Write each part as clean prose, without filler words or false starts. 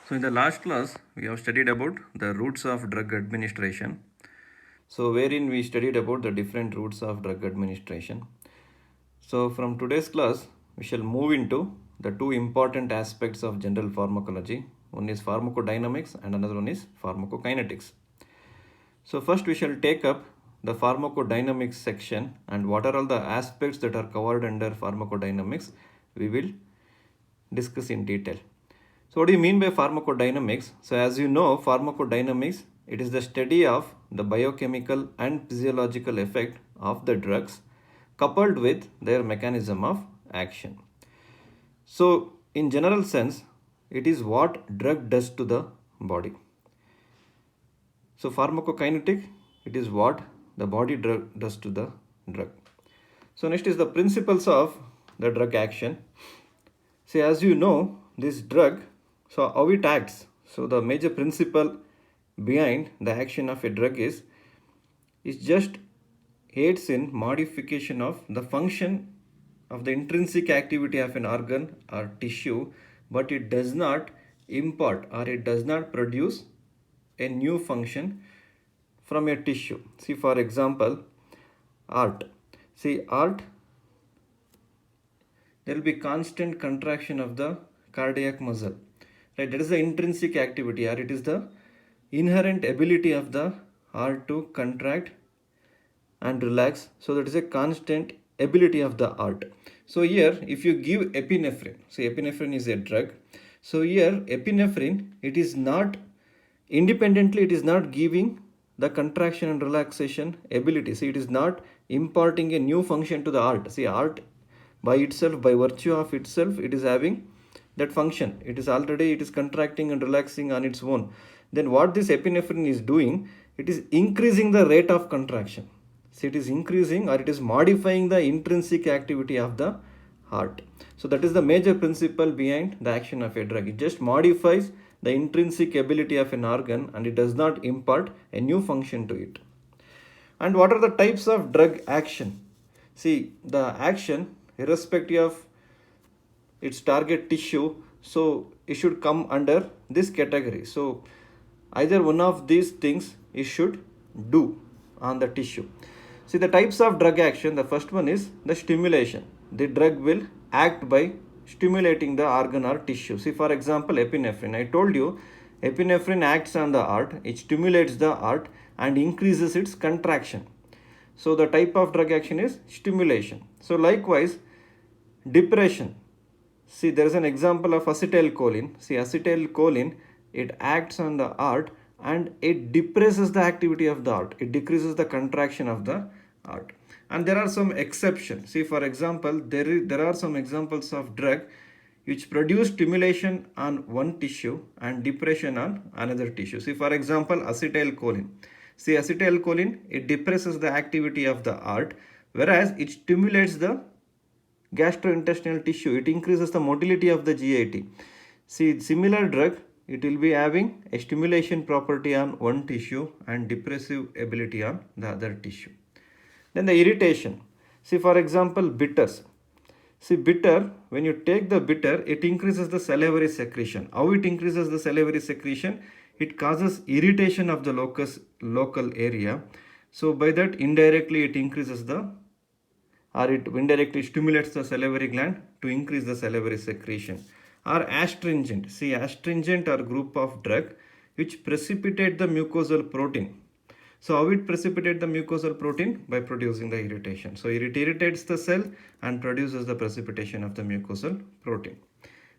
So in the last class, we have studied about the routes of drug administration. So wherein we studied about the different routes of drug administration. So from today's class, we shall move into the two important aspects of general pharmacology. One is pharmacodynamics and another one is pharmacokinetics. So first we shall take up the pharmacodynamics section, and what are all the aspects that are covered under pharmacodynamics we will discuss in detail. So what do you mean by pharmacodynamics? So as you know, pharmacodynamics, it is the study of the biochemical and physiological effect of the drugs coupled with their mechanism of action. So in general sense, it is what drug does to the body. So pharmacokinetic, it is what the body does to the drug. So next is the principles of the drug action. See, as you know, this drug, so how it acts. So the major principle behind the action of a drug is just aids in modification of the function of the intrinsic activity of an organ or tissue, but it does not impart or it does not produce a new function from a tissue. See, for example, heart. See, heart, there will be constant contraction of the cardiac muscle, right? That is the intrinsic activity, or it is the inherent ability of the heart to contract and relax. So that is a constant ability of the heart. So here, if you give epinephrine, so epinephrine is a drug. So here, epinephrine, it is not independently, it is not giving the contraction and relaxation ability. See, it is not imparting a new function to the heart. See, heart by itself, by virtue of itself, it is having that function. It is already, it is contracting and relaxing on its own. Then what this epinephrine is doing, it is increasing the rate of contraction. So it is increasing or it is modifying the intrinsic activity of the heart. So that is the major principle behind the action of a drug. It just modifies the intrinsic ability of an organ and it does not impart a new function to it. And what are the types of drug action? See, the action, irrespective of its target tissue, so it should come under this category. So either one of these things it should do on the tissue. See, the types of drug action, the first one is the stimulation. The drug will act by stimulating the organ or tissue. See, for example, epinephrine. I told you, epinephrine acts on the heart, it stimulates the heart and increases its contraction. So the type of drug action is stimulation. So likewise, depression. See, there is an example of acetylcholine. See, acetylcholine, it acts on the heart and it depresses the activity of the heart. It decreases the contraction of the heart. And there are some exceptions. See, for example, there are some examples of drug which produce stimulation on one tissue and depression on another tissue. See, for example, acetylcholine. See, acetylcholine, it depresses the activity of the heart, whereas it stimulates the gastrointestinal tissue. It increases the motility of the GIT. See, similar drug, it will be having a stimulation property on one tissue and depressive ability on the other tissue. Then the irritation. See, for example, bitters. See, bitter, when you take the bitter, it increases the salivary secretion. How it increases the salivary secretion? It causes irritation of the local area. So by that, indirectly it increases the, or it indirectly stimulates the salivary gland to increase the salivary secretion. Or astringent. See, astringent are group of drug which precipitate the mucosal protein. So how it precipitate the mucosal protein? By producing the irritation. So it irritates the cell and produces the precipitation of the mucosal protein.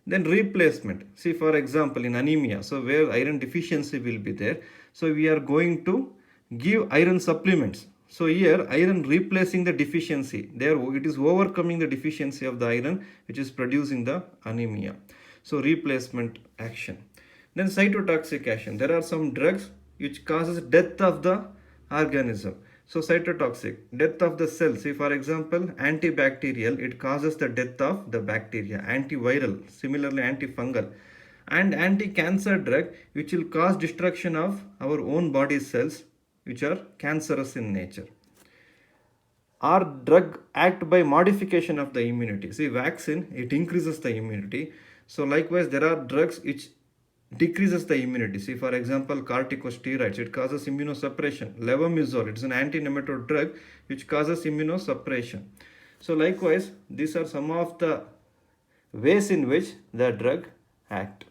Then replacement. See, for example, in anemia, so where iron deficiency will be there, so we are going to give iron supplements. So here iron replacing the deficiency. There it is overcoming the deficiency of the iron which is producing the anemia. So replacement action. Then cytotoxic action. There are some drugs which causes death of the organism. So cytotoxic, death of the cell. See, for example, antibacterial, it causes the death of the bacteria. Antiviral, similarly antifungal. And anti-cancer drug, which will cause destruction of our own body cells, which are cancerous in nature. Or drug act by modification of the immunity. See, vaccine, it increases the immunity. So likewise, there are drugs which decreases the immunity. See, for example, corticosteroids, it causes immunosuppression. Levamisole, it's an anti-nematode drug which causes immunosuppression. So likewise, these are some of the ways in which the drug act.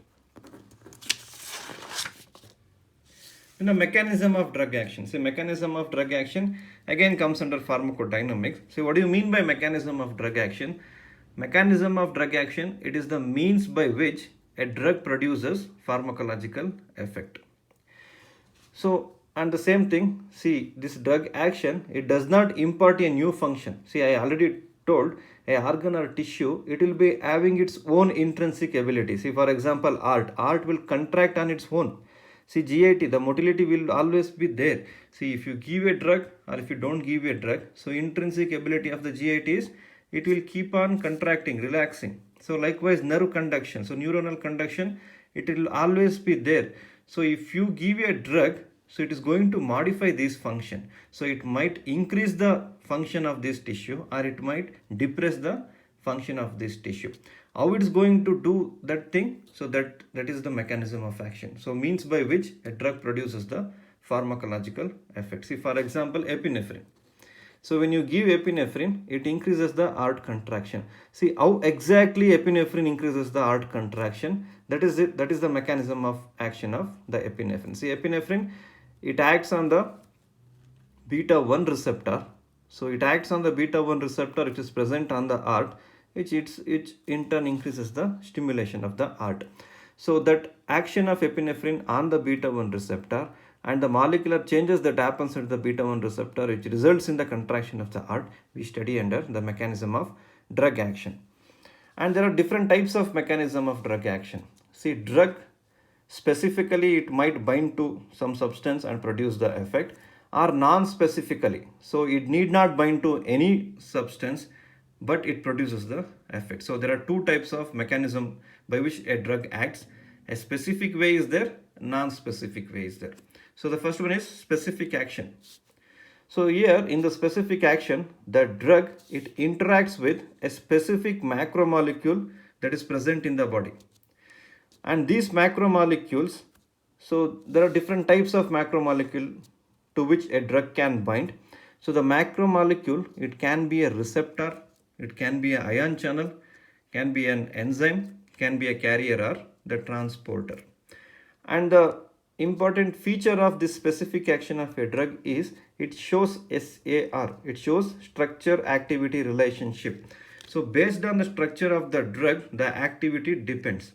Mechanism of drug action. See, mechanism of drug action again comes under pharmacodynamics. See, what do you mean by mechanism of drug action? Mechanism of drug action, it is the means by which a drug produces pharmacological effect. So, and the same thing, see, this drug action, it does not impart a new function. See, I already told a organ or tissue, it will be having its own intrinsic ability. See, for example, art will contract on its own. See, GIT, the motility will always be there. See, if you give a drug or if you don't give a drug, so intrinsic ability of the GIT is, it will keep on contracting, relaxing. So likewise, nerve conduction, so neuronal conduction, it will always be there. So if you give a drug, so it is going to modify this function. So it might increase the function of this tissue or it might depress the function of this tissue. How it's going to do that thing? So that is the mechanism of action. So means by which a drug produces the pharmacological effect. See, for example, epinephrine. So when you give epinephrine, it increases the heart contraction. See how exactly epinephrine increases the heart contraction. That is it. That is the mechanism of action of the epinephrine. See, epinephrine, it acts on the beta 1 receptor. So it acts on the beta 1 receptor which is present on the heart, which in turn increases the stimulation of the heart. So that action of epinephrine on the beta 1 receptor and the molecular changes that happens at the beta 1 receptor which results in the contraction of the heart, we study under the mechanism of drug action. And there are different types of mechanism of drug action. See, drug specifically it might bind to some substance and produce the effect, or non-specifically. So it need not bind to any substance, but it produces the effect. So there are two types of mechanism by which a drug acts. A specific way is there, non-specific way is there. So the first one is specific action. So here in the specific action, the drug, it interacts with a specific macromolecule that is present in the body. And these macromolecules, so there are different types of macromolecule to which a drug can bind. So the macromolecule, it can be a receptor, it can be an ion channel, can be an enzyme, can be a carrier or the transporter. And the important feature of this specific action of a drug is it shows SAR, it shows structure activity relationship. So based on the structure of the drug, the activity depends.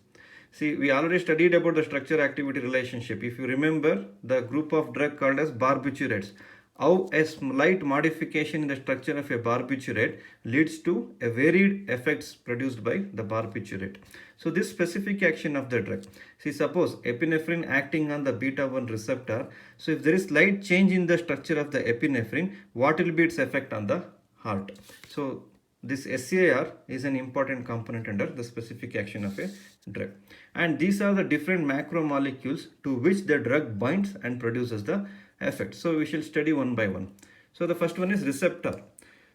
See, we already studied about the structure activity relationship. If you remember the group of drug called as barbiturates, how a slight modification in the structure of a barbiturate leads to a varied effects produced by the barbiturate. So this specific action of the drug, see, suppose epinephrine acting on the beta 1 receptor. So if there is slight change in the structure of the epinephrine, what will be its effect on the heart? So this SAR is an important component under the specific action of a drug. And these are the different macromolecules to which the drug binds and produces the effect. So we shall study one by one. So the first one is receptor.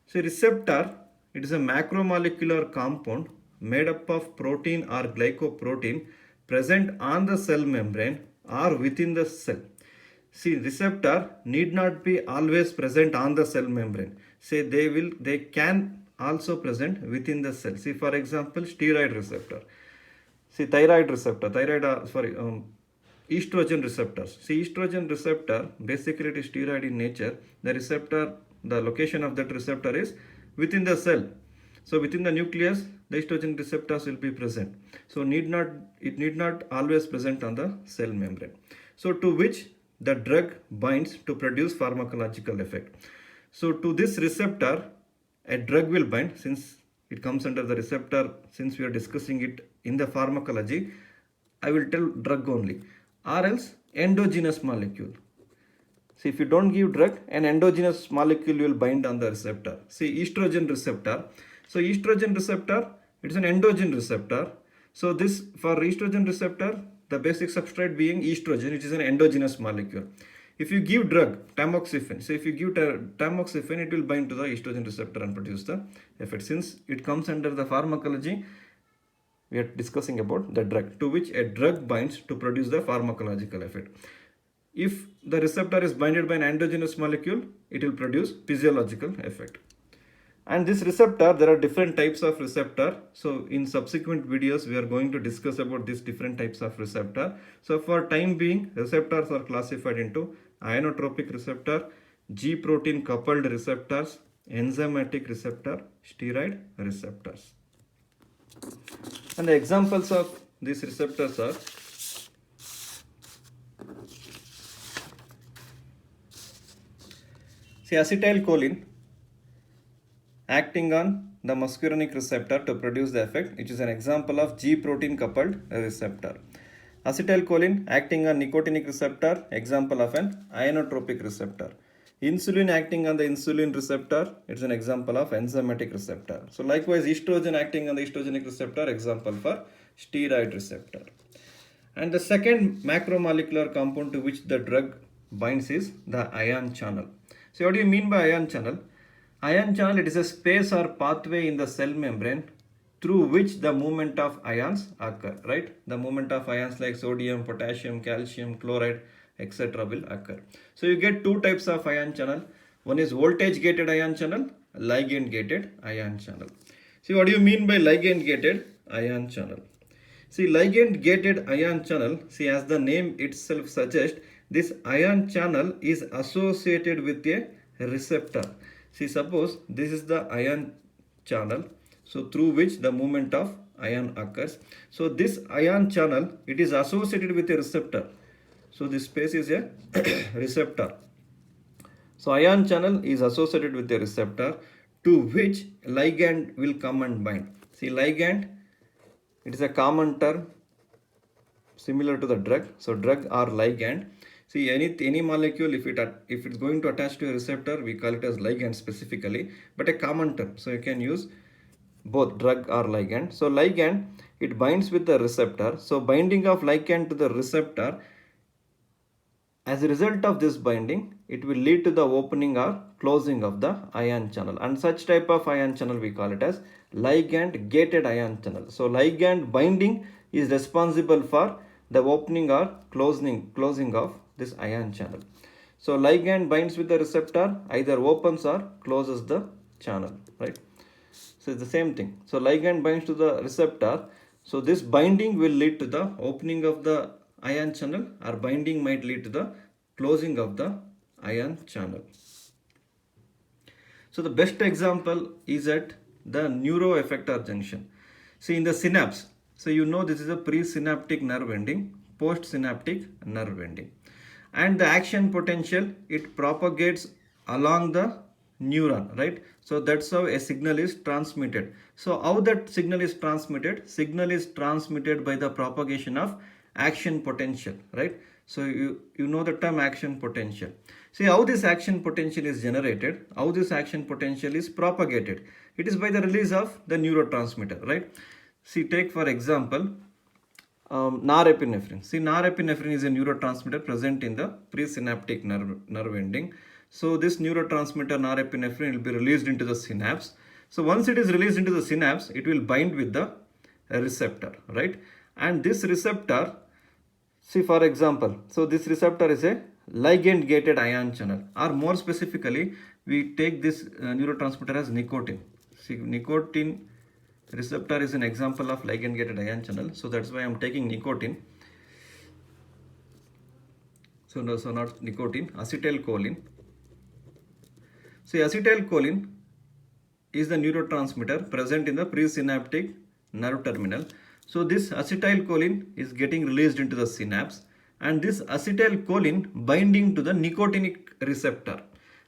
So receptor, it is a macromolecular compound made up of protein or glycoprotein present on the cell membrane or within the cell. See, receptor need not be always present on the cell membrane. Say they can also present within the cell. See, for example, steroid receptor. See, thyroid receptor, estrogen receptors. See, estrogen receptor, basically it is steroid in nature. The receptor, the location of that receptor is within the cell. So within the nucleus, the estrogen receptors will be present. So it need not always present on the cell membrane. So to which the drug binds to produce pharmacological effect. So to this receptor, a drug will bind. Since it comes under the receptor, since we are discussing it in the pharmacology, I will tell drug only, or else endogenous molecule. See, if you don't give drug, an endogenous molecule will bind on the receptor. See, estrogen receptor. So estrogen receptor, it's an endogenous receptor. So this, for estrogen receptor, the basic substrate being estrogen, which is an endogenous molecule. If you give drug, tamoxifen, so if you give tamoxifen, it will bind to the estrogen receptor and produce the effect. Since it comes under the pharmacology, we are discussing about the drug, to which a drug binds to produce the pharmacological effect. If the receptor is binded by an endogenous molecule, it will produce physiological effect. And this receptor, there are different types of receptor. So in subsequent videos, we are going to discuss about these different types of receptor. So for time being, receptors are classified into ionotropic receptor, G protein coupled receptors, enzymatic receptor, steroid receptors. And the examples of these receptors are acetylcholine acting on the muscarinic receptor to produce the effect, which is an example of G protein coupled receptor. Acetylcholine acting on nicotinic receptor, example of an ionotropic receptor. Insulin acting on the insulin receptor, it's an example of enzymatic receptor. So likewise, estrogen acting on the estrogenic receptor, example for steroid receptor. And the second macromolecular compound to which the drug binds is the ion channel. So what do you mean by ion channel? Ion channel, it is a space or pathway in the cell membrane through which the movement of ions occur, right? The movement of ions like sodium, potassium, calcium, chloride, etc. will occur. So you get two types of ion channel. One is voltage gated ion channel, ligand gated ion channel. See, what do you mean by ligand gated ion channel? See, ligand gated ion channel, see, as the name itself suggests, this ion channel is associated with a receptor. See, suppose this is the ion channel, so through which the movement of ion occurs. So this ion channel, it is associated with a receptor. So this space is a receptor. So ion channel is associated with a receptor to which ligand will come and bind. See, ligand, it is a common term similar to the drug. So drug or ligand. See, any molecule, if it's going to attach to a receptor, we call it as ligand specifically, but a common term. So you can use both drug or ligand. So ligand, it binds with the receptor. So binding of ligand to the receptor, as a result of this binding, it will lead to the opening or closing of the ion channel. And such type of ion channel, we call it as ligand gated ion channel. So ligand binding is responsible for the opening or closing of this ion channel. So ligand binds with the receptor, either opens or closes the channel, right? So it's the same thing. So ligand binds to the receptor. So this binding will lead to the opening of the ion channel, or binding might lead to the closing of the ion channel. So the best example is at the neuroeffector junction. See, in the synapse, so you know this is a presynaptic nerve ending, postsynaptic nerve ending. And the action potential, it propagates along the neuron, right? So that's how a signal is transmitted. So how that signal is transmitted? Signal is transmitted by the propagation of action potential, right? So you know the term action potential. See how this action potential is generated, how this action potential is propagated. It is by the release of the neurotransmitter, right? See, take for example, norepinephrine. See, norepinephrine is a neurotransmitter present in the presynaptic nerve ending. So this neurotransmitter norepinephrine will be released into the synapse. So once it is released into the synapse, it will bind with the receptor, right? And this receptor, see, for example, so this receptor is a ligand gated ion channel, or more specifically, we take this neurotransmitter as nicotine. See, nicotine receptor is an example of ligand gated ion channel. So that's why I'm taking nicotine. So no, so not nicotine, acetylcholine. See, acetylcholine is the neurotransmitter present in the presynaptic nerve terminal. So this acetylcholine is getting released into the synapse, and this acetylcholine binding to the nicotinic receptor.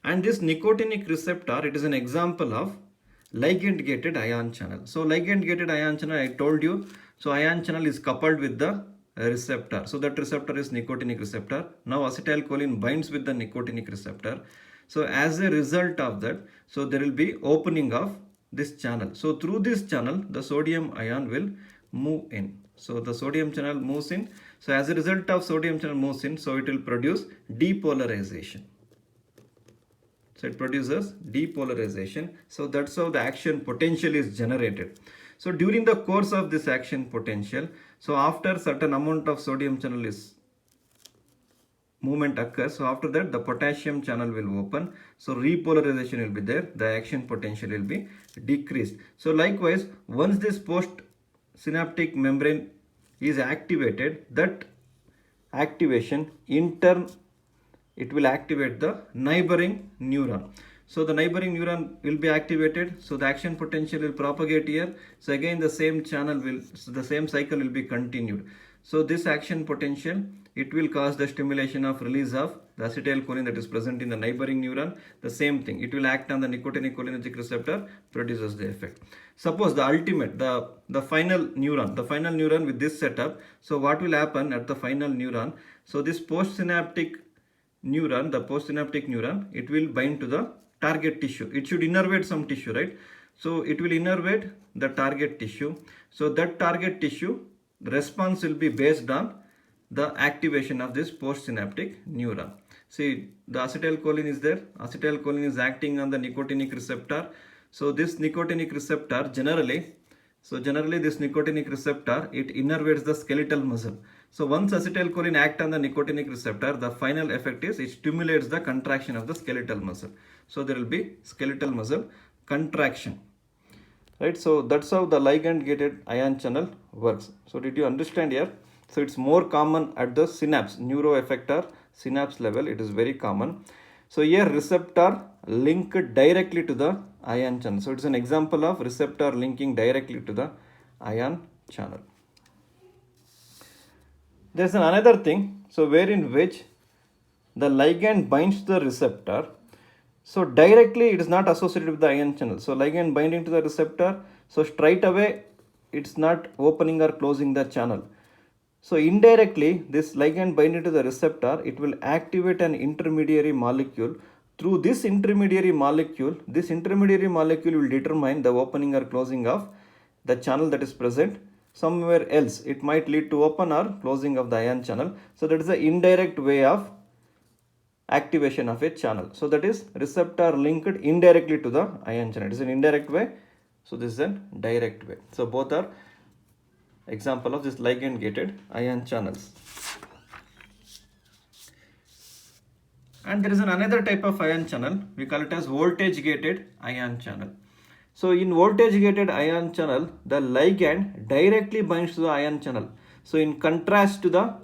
And this nicotinic receptor, it is an example of ligand gated ion channel. So ligand gated ion channel, I told you, so ion channel is coupled with the receptor. So that receptor is nicotinic receptor. Now acetylcholine binds with the nicotinic receptor. So as a result of that, so there will be opening of this channel. So through this channel, the sodium ion will move in. So the sodium channel moves in. So as a result of sodium channel moves in, so it will produce depolarization. So it produces depolarization. So that's how the action potential is generated. So during the course of this action potential, so after certain amount of sodium channel is movement occurs, so after that the potassium channel will open, so repolarization will be there, the action potential will be decreased. So likewise, once this post synaptic membrane is activated, that activation in turn it will activate the neighboring neuron. So the neighboring neuron will be activated, so the action potential will propagate here. So again the same channel will, so the same cycle will be continued. So this action potential, it will cause the stimulation of release of the acetylcholine that is present in the neighboring neuron. The same thing, it will act on the nicotinic receptor, produces the effect. Suppose the ultimate, the final neuron with this setup, so what will happen at the final neuron? So this postsynaptic neuron, the postsynaptic neuron, it will bind to the target tissue. It should innervate some tissue, right? So it will innervate the target tissue. So that target tissue, the response will be based on the activation of this postsynaptic neuron. See, the acetylcholine is there. Acetylcholine is acting on the nicotinic receptor. So this nicotinic receptor generally this nicotinic receptor, it innervates the skeletal muscle. So once acetylcholine act on the nicotinic receptor, the final effect is it stimulates the contraction of the skeletal muscle. So there will be skeletal muscle contraction. Right, so that's how the ligand gated ion channel works. So did you understand here? So it's more common at the synapse, neuroeffector synapse level, it is very common. So here receptor linked directly to the ion channel. So it's an example of receptor linking directly to the ion channel. There's another thing, so wherein which the ligand binds to the receptor. So directly it is not associated with the ion channel. So ligand binding to the receptor, so straight away it's not opening or closing the channel. So indirectly, this ligand binding to the receptor, it will activate an intermediary molecule. Through this intermediary molecule will determine the opening or closing of the channel that is present somewhere else. It might lead to open or closing of the ion channel. So that is the indirect way of activation of a channel. So that is receptor linked indirectly to the ion channel. It is an indirect way. So this is a direct way. So both are example of this ligand gated ion channels. And there is another type of ion channel, we call it as voltage gated ion channel. So in voltage gated ion channel, the ligand directly binds to the ion channel. So in contrast to the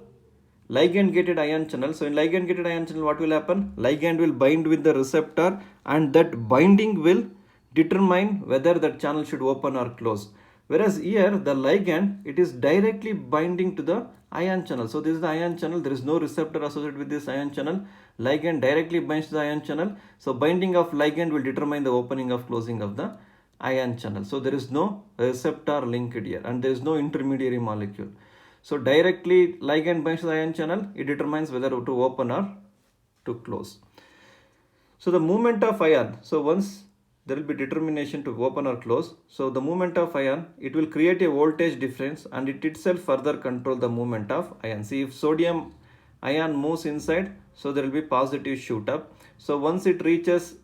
ligand gated ion channel, so in ligand gated ion channel what will happen? Ligand will bind with the receptor and that binding will determine whether that channel should open or close. Whereas here the ligand, it is directly binding to the ion channel. So this is the ion channel, there is no receptor associated with this ion channel. Ligand directly binds to the ion channel. So binding of ligand will determine the opening or closing of the ion channel. So there is no receptor linked here and there is no intermediary molecule. So directly ligand binds to the ion channel, it determines whether to open or to close. So the movement of ion, so once there will be determination to open or close. So the movement of ion, it will create a voltage difference and it itself further control the movement of ion. See, if sodium ion moves inside, so there will be positive shoot up. So once it reaches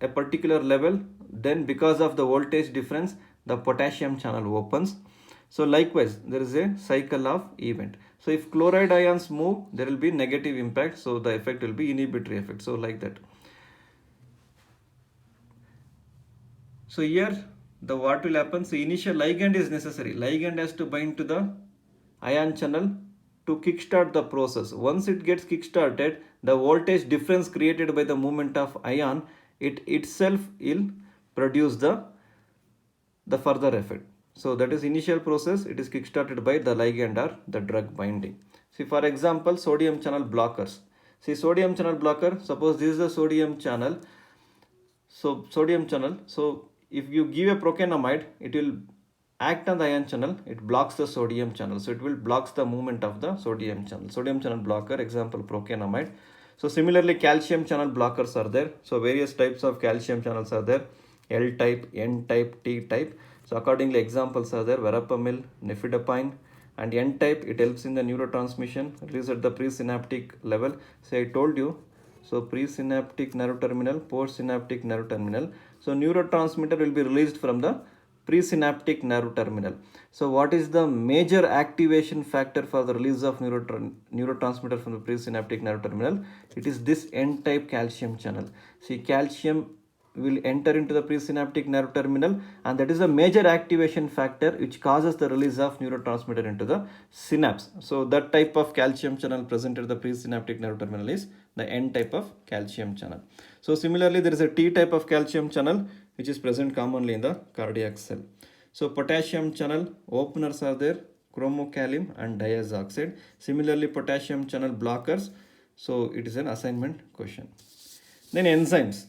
a particular level, then because of the voltage difference, the potassium channel opens. So likewise, there is a cycle of event. So if chloride ions move, there will be negative impact. So the effect will be inhibitory effect. So like that. So here the what will happen? So initial ligand is necessary. Ligand has to bind to the ion channel to kickstart the process. Once it gets kickstarted, the voltage difference created by the movement of ion, it itself will produce the further effect. So that is initial process, it is kickstarted by the ligand or the drug binding. See, for example, sodium channel blockers. See, sodium channel blocker, suppose this is a sodium channel. So sodium channel, so if you give a procainamide, it will act on the ion channel, it blocks the sodium channel. So it will blocks the movement of the sodium channel. Sodium channel blocker, example procainamide. So similarly, calcium channel blockers are there. So various types of calcium channels are there. L type, N type, T type. So accordingly, examples are there, verapamil, nifedipine. And N type, it helps in the neurotransmission, at least at the presynaptic level. So I told you, so presynaptic nerve terminal, postsynaptic nerve terminal. So neurotransmitter will be released from the presynaptic nerve terminal. So what is the major activation factor for the release of neurotransmitter from the presynaptic nerve terminal? It is this N-type calcium channel. See, calcium will enter into the presynaptic nerve terminal, and that is a major activation factor which causes the release of neurotransmitter into the synapse. So that type of calcium channel present at the presynaptic nerve terminal is the N type of calcium channel. So similarly, there is a T type of calcium channel which is present commonly in the cardiac cell. So potassium channel openers are there, chromocalin and diazoxide. Similarly, potassium channel blockers. So it is an assignment question. Then enzymes.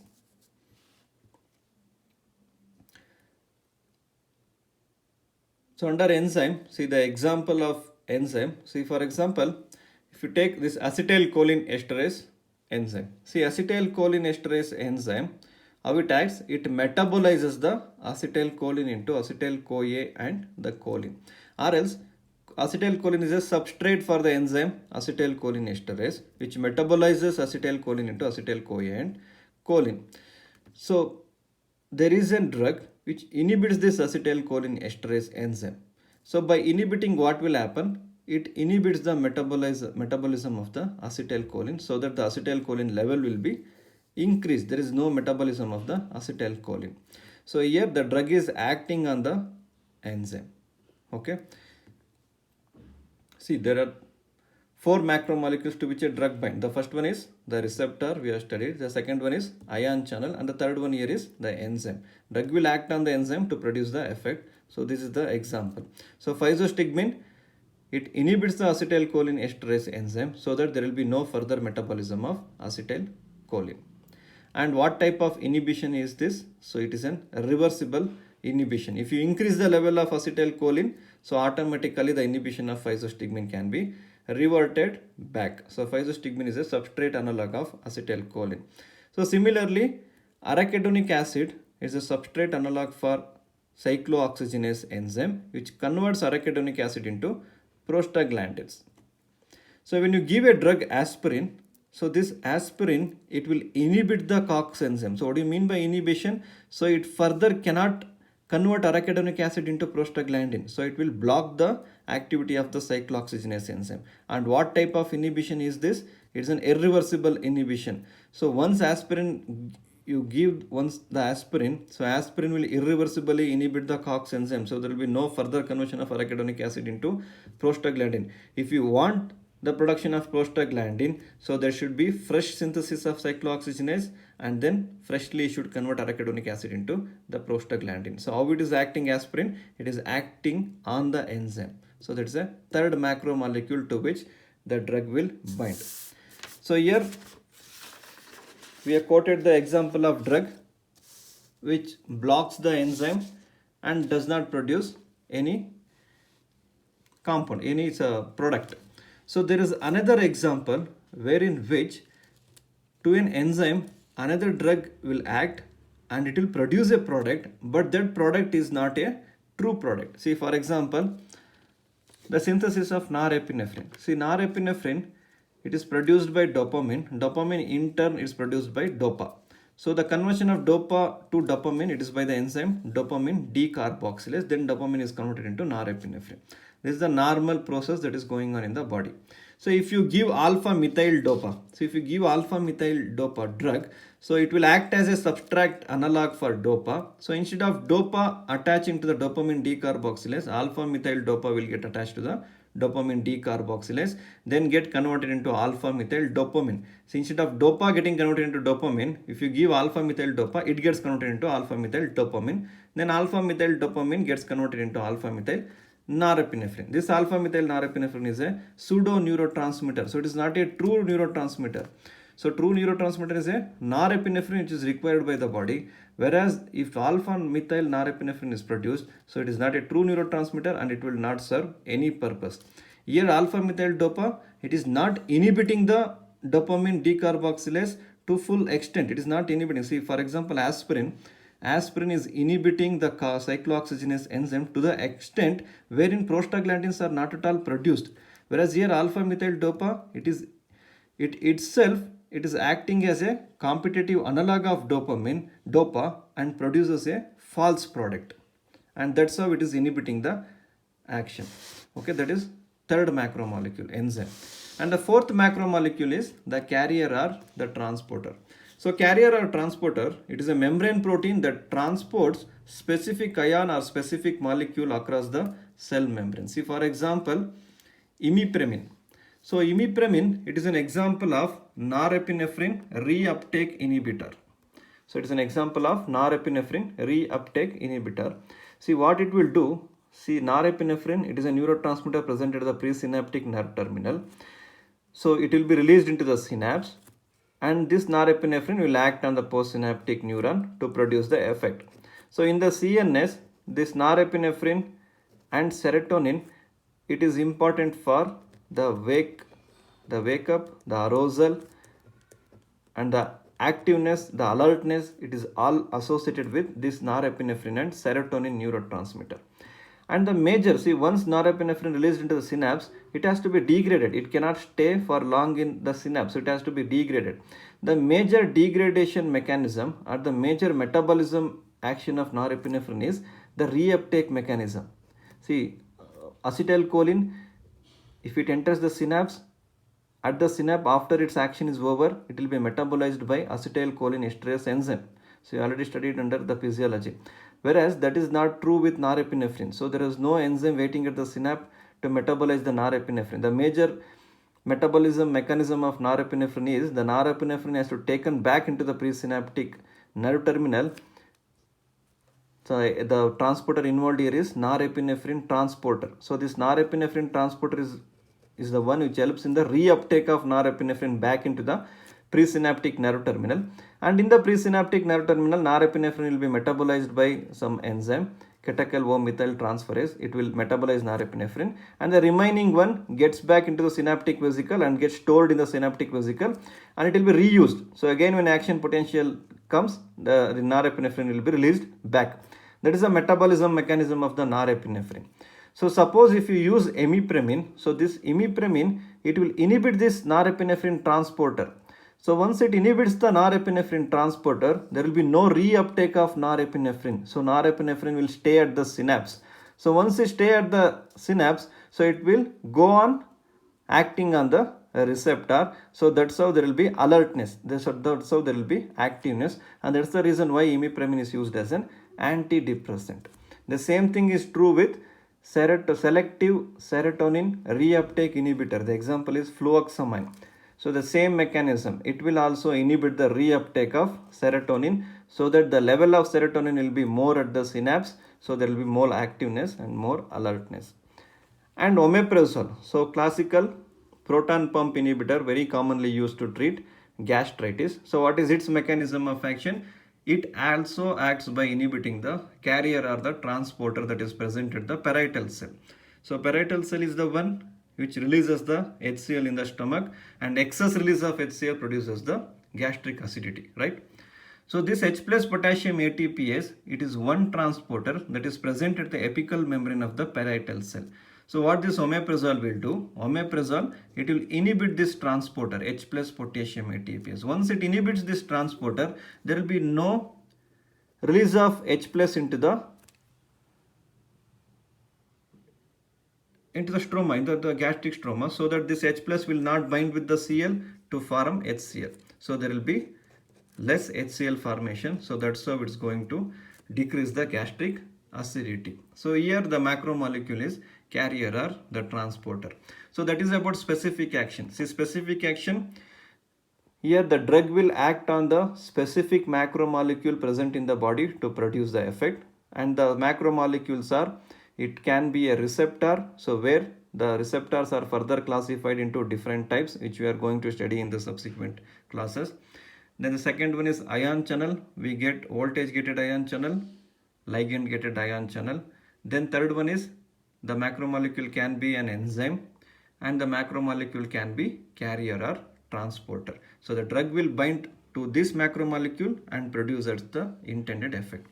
So under enzyme, see the example of enzyme. See, for example, if you take this acetylcholine esterase enzyme. See, acetylcholine esterase enzyme, how it acts? It metabolizes the acetylcholine into acetyl-CoA and the choline. Or else, acetylcholine is a substrate for the enzyme acetylcholine esterase, which metabolizes acetylcholine into acetyl-CoA and choline. So there is a drug which inhibits this acetylcholine esterase enzyme. So by inhibiting, what will happen? It inhibits the metabolism of the acetylcholine, so that the acetylcholine level will be increased. There is no metabolism of the acetylcholine. So here the drug is acting on the enzyme. Okay. See, there are 4 macromolecules to which a drug binds. The first one is the receptor, we have studied. The second one is ion channel, and the third one here is the enzyme. Drug will act on the enzyme to produce the effect. So this is the example. So physostigmine, it inhibits the acetylcholine esterase enzyme, so that there will be no further metabolism of acetylcholine. And what type of inhibition is this? So it is an reversible inhibition. If you increase the level of acetylcholine, so automatically the inhibition of physostigmine can be reverted back. So physostigmine is a substrate analog of acetylcholine. So similarly, arachidonic acid is a substrate analog for cyclooxygenase enzyme, which converts arachidonic acid into prostaglandins. So when you give a drug aspirin, so this aspirin, it will inhibit the COX enzyme. So what do you mean by inhibition? So it further cannot convert arachidonic acid into prostaglandin. So it will block the activity of the cyclooxygenase enzyme. And what type of inhibition is this? It's an irreversible inhibition. So once aspirin, you give once the aspirin, so aspirin will irreversibly inhibit the COX enzyme. So there will be no further conversion of arachidonic acid into prostaglandin. If you want the production of prostaglandin, so there should be fresh synthesis of cyclooxygenase, and then freshly should convert arachidonic acid into the prostaglandin. So how it is acting aspirin? It is acting on the enzyme. So that's a third macromolecule to which the drug will bind. So here we have quoted the example of drug which blocks the enzyme and does not produce any compound, any product. So there is another example wherein which to an enzyme another drug will act and it will produce a product, but that product is not a true product. See, for example, the synthesis of norepinephrine. See, norepinephrine, it is produced by dopamine. Dopamine in turn is produced by dopa. So the conversion of dopa to dopamine, it is by the enzyme dopamine decarboxylase. Then dopamine is converted into norepinephrine. This is the normal process that is going on in the body. So if you give alpha methyl dopa, drug, so it will act as a substrate analog for dopa. So instead of dopa attaching to the dopamine decarboxylase, alpha methyl dopa will get attached to the dopamine decarboxylase, then get converted into alpha methyl dopamine. So instead of dopa getting converted into dopamine, if you give alpha methyl dopa, it gets converted into alpha methyl dopamine. Then alpha methyl dopamine gets converted into alpha methyl norepinephrine. This alpha methyl norepinephrine is a pseudo neurotransmitter. So it is not a true neurotransmitter. So true neurotransmitter is a norepinephrine which is required by the body. Whereas if alpha methyl norepinephrine is produced, so it is not a true neurotransmitter and it will not serve any purpose. Here alpha methyl dopa, it is not inhibiting the dopamine decarboxylase to full extent. It is not inhibiting. See, for example, aspirin is inhibiting the cyclooxygenase enzyme to the extent wherein prostaglandins are not at all produced. Whereas here alpha methyl dopa, it is acting as a competitive analog of dopa, and produces a false product. and that's how it is inhibiting the action. Okay, that is third macromolecule, enzyme. And the fourth macromolecule is the carrier or the transporter. So carrier or transporter, it is a membrane protein that transports specific ion or specific molecule across the cell membrane. See, for example, imipenem. So imipenem, it is an example of norepinephrine reuptake inhibitor. So it is an example of norepinephrine reuptake inhibitor. See what it will do. See, norepinephrine, it is a neurotransmitter present at the presynaptic nerve terminal. So it will be released into the synapse, and this norepinephrine will act on the postsynaptic neuron to produce the effect. So in the CNS, this norepinephrine and serotonin, it is important for the wake up, the arousal, and the activeness, the alertness. It is all associated with this norepinephrine and serotonin neurotransmitter. And the major, see, once norepinephrine released into the synapse, it has to be degraded. It cannot stay for long in the synapse. It has to be degraded. The major degradation mechanism or the major metabolism action of norepinephrine is the reuptake mechanism. See, acetylcholine, if it enters the synapse, at the synapse, after its action is over, it will be metabolized by acetylcholine esterase enzyme. So you already studied under the physiology. Whereas that is not true with norepinephrine. So there is no enzyme waiting at the synapse to metabolize the norepinephrine. The major metabolism mechanism of norepinephrine is the norepinephrine has to taken back into the presynaptic nerve terminal. So the transporter involved here is norepinephrine transporter. So this norepinephrine transporter is the one which helps in the reuptake of norepinephrine back into the presynaptic nerve terminal. And in the presynaptic nerve terminal, norepinephrine will be metabolized by some enzyme, catechol O-methyl transferase. It will metabolize norepinephrine, and the remaining one gets back into the synaptic vesicle and gets stored in the synaptic vesicle, and it will be reused. So again, when action potential comes, the norepinephrine will be released back. That is the metabolism mechanism of the norepinephrine. So suppose if you use imipenem, so this imipenem, it will inhibit this norepinephrine transporter. So once it inhibits the norepinephrine transporter, there will be no reuptake of norepinephrine. So norepinephrine will stay at the synapse. So once it stay at the synapse, so it will go on acting on the receptor. So that's how there will be alertness. That's how there will be activeness. And that's the reason why imipenem is used as an antidepressant. The same thing is true with selective serotonin reuptake inhibitor. The example is fluoxamine. So the same mechanism, it will also inhibit the reuptake of serotonin, so that the level of serotonin will be more at the synapse, so there will be more activeness and more alertness. And omeprazole, so classical proton pump inhibitor, very commonly used to treat gastritis. So what is its mechanism of action? It also acts by inhibiting the carrier or the transporter that is present at the parietal cell. So parietal cell is the one which releases the HCl in the stomach, and excess release of HCl produces the gastric acidity, right? So this H plus potassium ATPase, it is one transporter that is present at the apical membrane of the parietal cell. So what this omeprazole will do, omeprazole, it will inhibit this transporter, H plus potassium ATPase. Once it inhibits this transporter, there will be no release of H plus into the stroma, into the gastric stroma, so that this H plus will not bind with the Cl to form HCl. So there will be less HCl formation. So that's how it's going to decrease the gastric acidity. So here the macromolecule is carrier or the transporter. So that is about specific action. See, specific action, here the drug will act on the specific macromolecule present in the body to produce the effect. And the macromolecules are, it can be a receptor, so where the receptors are further classified into different types, which we are going to study in the subsequent classes. Then the second one is ion channel. We get voltage gated ion channel, ligand gated ion channel. Then third one is the macromolecule can be an enzyme, and the macromolecule can be carrier or transporter. So the drug will bind to this macromolecule and produce the intended effect.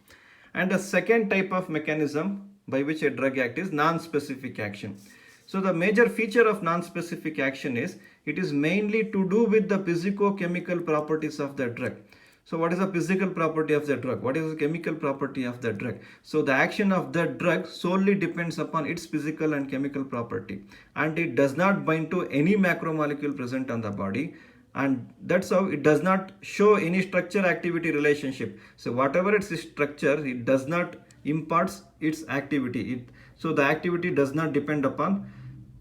And the second type of mechanism by which a drug acts is non-specific action. So the major feature of non-specific action is it is mainly to do with the physicochemical properties of the drug. So what is the physical property of the drug? What is the chemical property of the drug? So the action of the drug solely depends upon its physical and chemical property, and it does not bind to any macromolecule present on the body, and that's how it does not show any structure activity relationship. So whatever its structure, it does not imparts its activity. So the activity does not depend upon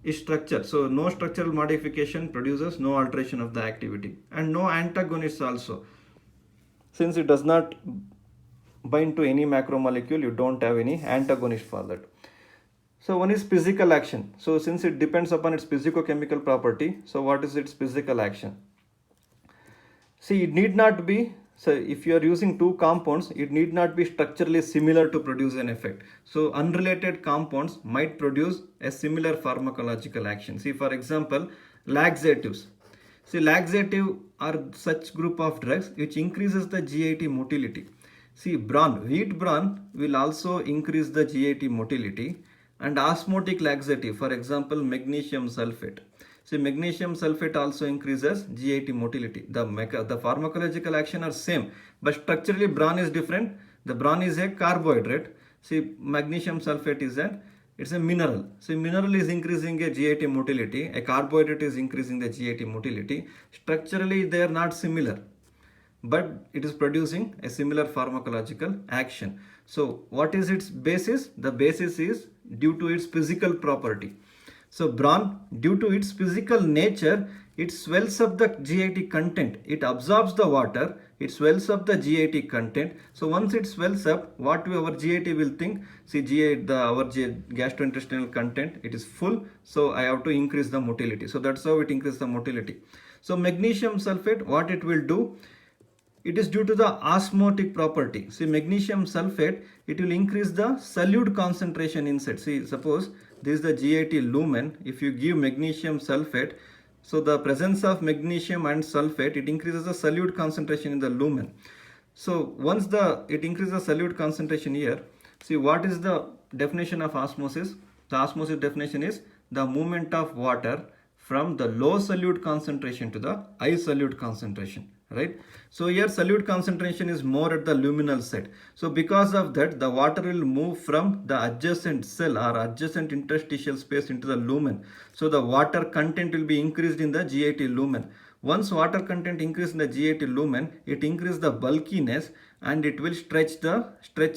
its structure. So no structural modification produces no alteration of the activity, and no antagonists also. Since it does not bind to any macromolecule, you don't have any antagonist for that. So one is physical action. So since it depends upon its physicochemical property, so what is its physical action? See, it need not be, so if you are using two compounds, it need not be structurally similar to produce an effect. So unrelated compounds might produce a similar pharmacological action. See, for example, laxatives. See, laxative are such group of drugs which increases the GIT motility. See, wheat bran will also increase the GIT motility, and osmotic laxative, for example, magnesium sulfate. See, magnesium sulfate also increases GIT motility. The pharmacological action are same, but structurally bran is different. The bran is a carbohydrate. See, magnesium sulfate is it's a mineral. So mineral is increasing a GIT motility. A carbohydrate is increasing the GIT motility. Structurally, they are not similar, but it is producing a similar pharmacological action. So what is its basis? The basis is due to its physical property. So bran, due to its physical nature, it swells up the GIT content. It absorbs the water. It swells up the GIT content. So once it swells up, what our GIT will think? See, our gastrointestinal content, it is full. So I have to increase the motility. So that's how it increases the motility. So magnesium sulfate, what it will do? It is due to the osmotic property. See, magnesium sulfate, it will increase the solute concentration inside. See, suppose this is the GIT lumen. If you give magnesium sulfate, so the presence of magnesium and sulfate, it increases the solute concentration in the lumen. So once it increases the solute concentration here, see, what is the definition of osmosis? The osmosis definition is the movement of water from the low solute concentration to the high solute concentration, right? So here solute concentration is more at the luminal side. So because of that, the water will move from the adjacent cell or adjacent interstitial space into the lumen. So the water content will be increased in the GIT lumen. Once water content increase in the GIT lumen, it increases the bulkiness and it will stretch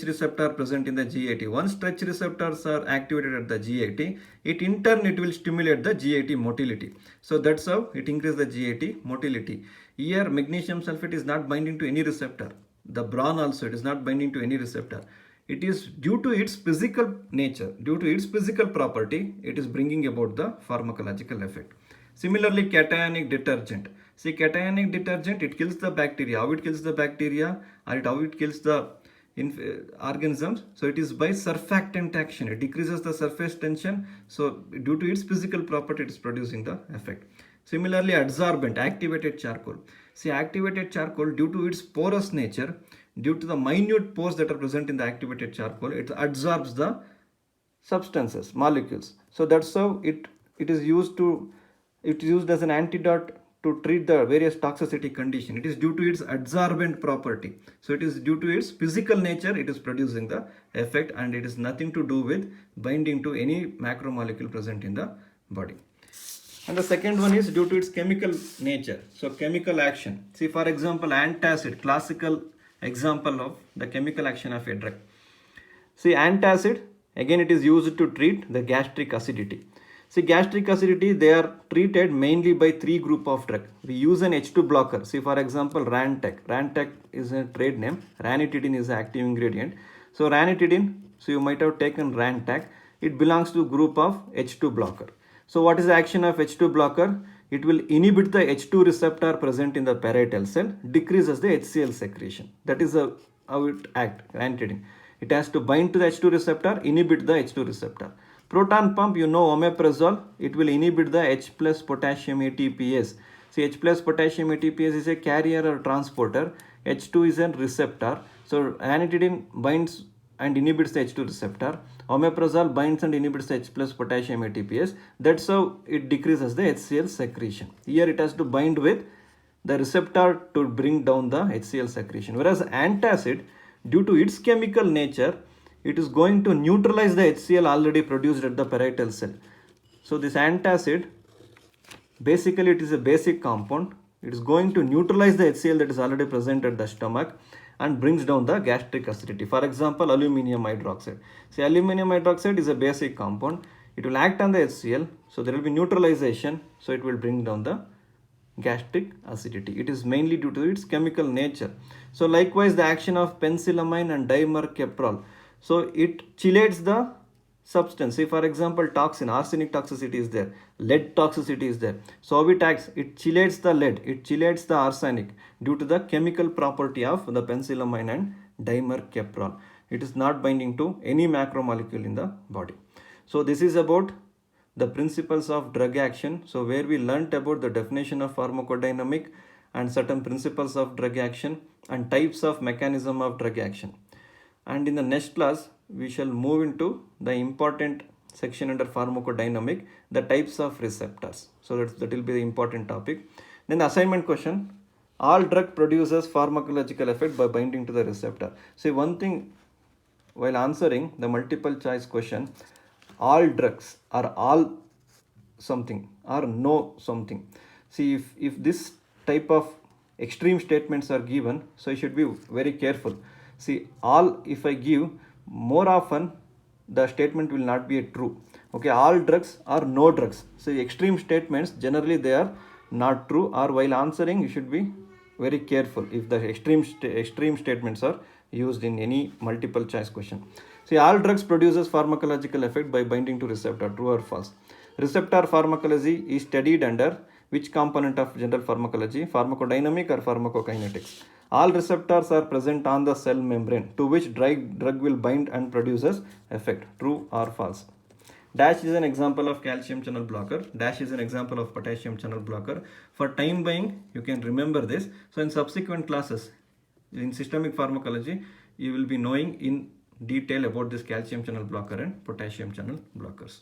receptor present in the GIT. Once stretch receptors are activated at the GIT, it in turn it will stimulate the GIT motility. So that's how it increases the GIT motility. Here magnesium sulfate is not binding to any receptor. The bran also, it is not binding to any receptor. It is due to its physical nature, due to its physical property, it is bringing about the pharmacological effect. Similarly, cationic detergent. See, cationic detergent, it kills the bacteria. How it kills the bacteria, or how it kills the organisms? So it is by surfactant action. It decreases the surface tension. So due to its physical property, it is producing the effect. Similarly, adsorbent, activated charcoal. See, activated charcoal, due to its porous nature, due to the minute pores that are present in the activated charcoal, it adsorbs the substances, molecules. So that's how it is used as an antidote to treat the various toxicity condition. It is due to its adsorbent property. So it is due to its physical nature, it is producing the effect, and it is nothing to do with binding to any macromolecule present in the body. And the second one is due to its chemical nature. So chemical action. See, for example, antacid, classical example of the chemical action of a drug. See, antacid, again it is used to treat the gastric acidity. See, gastric acidity, they are treated mainly by three group of drug. We use an H2 blocker. See, for example, Rantac. Rantac is a trade name. Ranitidine is the active ingredient. So ranitidine, so you might have taken Rantac. It belongs to group of H2 blocker. So what is the action of H2 blocker? It will inhibit the H2 receptor present in the parietal cell, decreases the HCl secretion. That is how it acts, ranitidine. It has to bind to the H2 receptor, inhibit the H2 receptor. Proton pump, you know, omeprazole, it will inhibit the H plus potassium ATPase. See, H plus potassium ATPase is a carrier or transporter. H2 is a receptor. So ranitidine binds and inhibits the H2 receptor. Omeprazole binds and inhibits the H plus potassium ATPase. That's how it decreases the HCl secretion. Here it has to bind with the receptor to bring down the HCl secretion. Whereas antacid, due to its chemical nature, it is going to neutralize the HCl already produced at the parietal cell. So this antacid, basically it is a basic compound. It is going to neutralize the HCl that is already present at the stomach and brings down the gastric acidity. For example, aluminium hydroxide. See, aluminium hydroxide is a basic compound. It will act on the HCl, so there will be neutralization, so it will bring down the gastric acidity. It is mainly due to its chemical nature. So likewise, the action of penicillamine and dimercaprol. So it chelates the substance. Say for example, toxin, arsenic toxicity is there, lead toxicity is there. So how it acts? It chelates the lead, it chelates the arsenic due to the chemical property of the penicillamine and dimercaprol. It is not binding to any macromolecule in the body. So this is about the principles of drug action. So where we learnt about the definition of pharmacodynamic and certain principles of drug action and types of mechanism of drug action. And in the next class, we shall move into the important section under pharmacodynamic, the types of receptors. So that will be the important topic. Then the assignment question, all drug produces pharmacological effect by binding to the receptor. See, one thing while answering the multiple choice question, all drugs are all something or no something. See, if this type of extreme statements are given, so you should be very careful. See, all, if I give, more often the statement will not be a true. Okay, all drugs are no drugs. So extreme statements, generally they are not true, or while answering you should be very careful if the extreme statements are used in any multiple choice question. See, all drugs produces pharmacological effect by binding to receptor, true or false? Receptor pharmacology is studied under which component of general pharmacology, pharmacodynamic or pharmacokinetics? All receptors are present on the cell membrane to which drug will bind and produces effect, true or false? Dash is an example of calcium channel blocker. Dash is an example of potassium channel blocker. For time being, you can remember this. So in subsequent classes, in systemic pharmacology, you will be knowing in detail about this calcium channel blocker and potassium channel blockers.